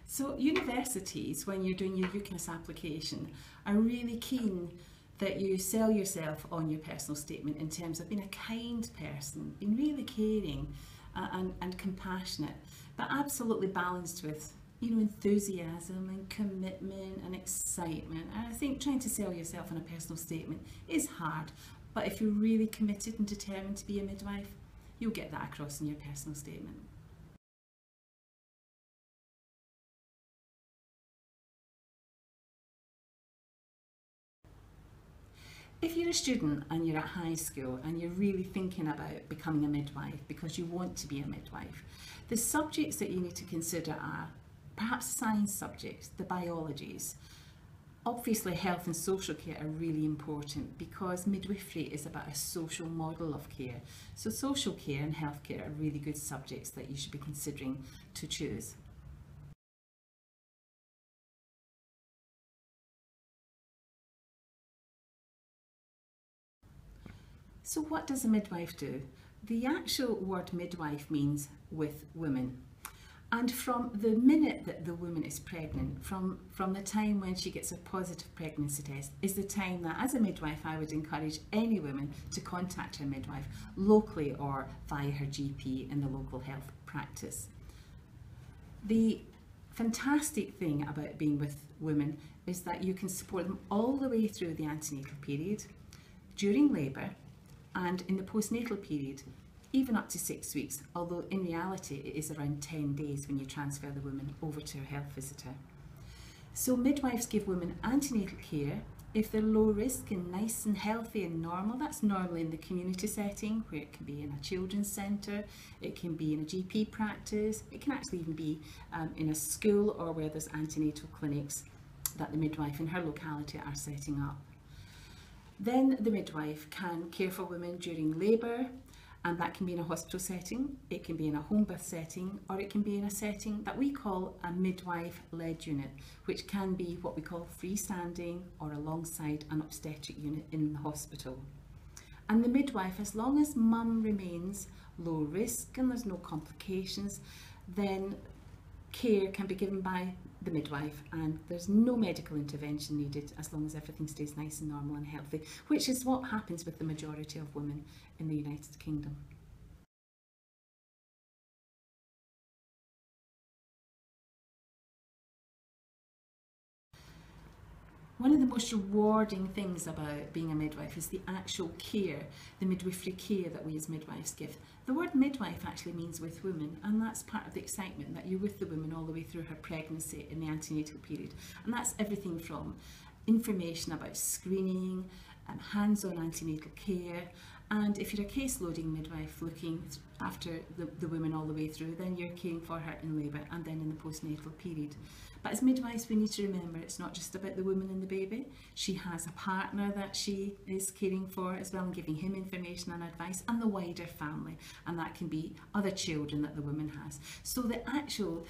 So universities, when you're doing your UCAS application, are really keen that you sell yourself on your personal statement in terms of being a kind person, being really caring and compassionate, but absolutely balanced with, you know, enthusiasm and commitment and excitement. And I think trying to sell yourself on a personal statement is hard, but if you're really committed and determined to be a midwife, you'll get that across in your personal statement. If you're a student and you're at high school and you're really thinking about becoming a midwife because you want to be a midwife, the subjects that you need to consider are perhaps science subjects, the biologies. Obviously health and social care are really important because midwifery is about a social model of care. So social care and healthcare are really good subjects that you should be considering to choose. So what does a midwife do? The actual word midwife means with women. And from the minute that the woman is pregnant, from the time when she gets a positive pregnancy test, is the time that as a midwife I would encourage any woman to contact her midwife locally or via her GP in the local health practice. The fantastic thing about being with women is that you can support them all the way through the antenatal period, during labour, and in the postnatal period, even up to 6 weeks, although in reality it is around 10 days when you transfer the woman over to a health visitor. So midwives give women antenatal care if they're low risk and nice and healthy and normal. That's normally in the community setting, where it can be in a children's centre, it can be in a GP practice, it can actually even be in a school or where there's antenatal clinics that the midwife in her locality are setting up. Then the midwife can care for women during labour, and that can be in a hospital setting, it can be in a home birth setting, or it can be in a setting that we call a midwife-led unit, which can be what we call freestanding or alongside an obstetric unit in the hospital. And the midwife, as long as mum remains low risk and there's no complications, then care can be given by the midwife and there's no medical intervention needed as long as everything stays nice and normal and healthy, which is what happens with the majority of women in the United Kingdom. One of the most rewarding things about being a midwife is the actual care, the midwifery care that we as midwives give. The word midwife actually means with women, and that's part of the excitement, that you're with the woman all the way through her pregnancy in the antenatal period. And that's everything from information about screening, hands-on antenatal care, and if you're a case loading midwife looking after the woman all the way through, then you're caring for her in labour and then in the postnatal period. But as midwives, we need to remember it's not just about the woman and the baby. She has a partner that she is caring for as well, and giving him information and advice, and the wider family, and that can be other children that the woman has. So the actual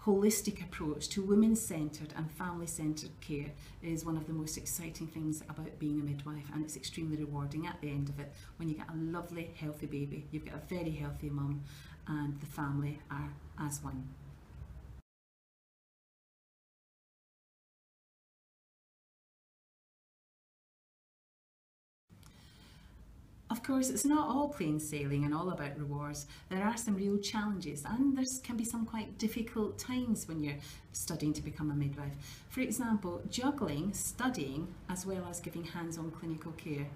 holistic approach to women-centred and family-centred care is one of the most exciting things about being a midwife, and it's extremely rewarding at the end of it when you get a lovely healthy baby, you've got a very healthy mum and the family are as one. Of course, it's not all plain sailing and all about rewards. There are some real challenges, and there can be some quite difficult times when you're studying to become a midwife. For example, juggling studying as well as giving hands-on clinical care.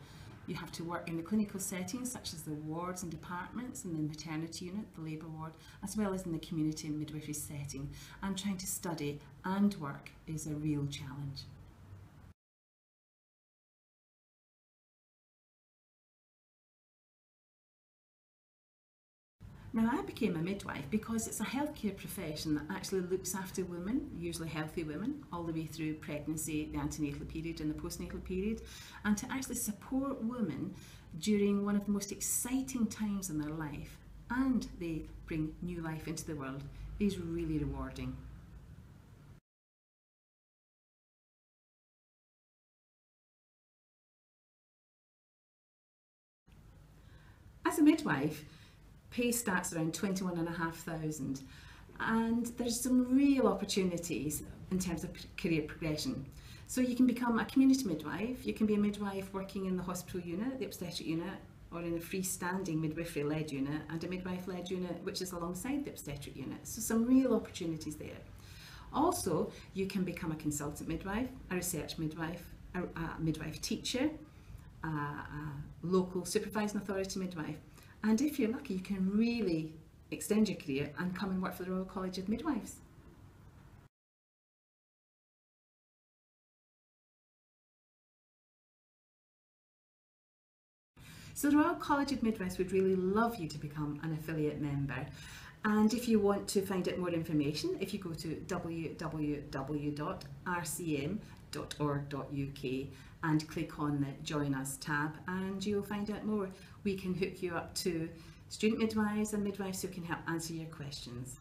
You have to work in the clinical settings such as the wards and departments and the maternity unit, the labour ward, as well as in the community and midwifery setting. And trying to study and work is a real challenge. Now, I became a midwife because it's a healthcare profession that actually looks after women, usually healthy women, all the way through pregnancy, the antenatal period and the postnatal period, and to actually support women during one of the most exciting times in their life, and they bring new life into the world, is really rewarding. As a midwife, pay starts around 21,500, and there's some real opportunities in terms of career progression. So you can become a community midwife, you can be a midwife working in the hospital unit, the obstetric unit, or in a freestanding midwifery-led unit, and a midwife-led unit which is alongside the obstetric unit. So some real opportunities there. Also, you can become a consultant midwife, a research midwife, a midwife teacher, a local supervising authority midwife, and if you're lucky you can really extend your career and come and work for the Royal College of Midwives. So the Royal College of Midwives would really love you to become an affiliate member. And if you want to find out more information, if you go to www.rcm.org.uk and click on the Join Us tab, and you'll find out more. We can hook you up to student midwives and midwives who can help answer your questions.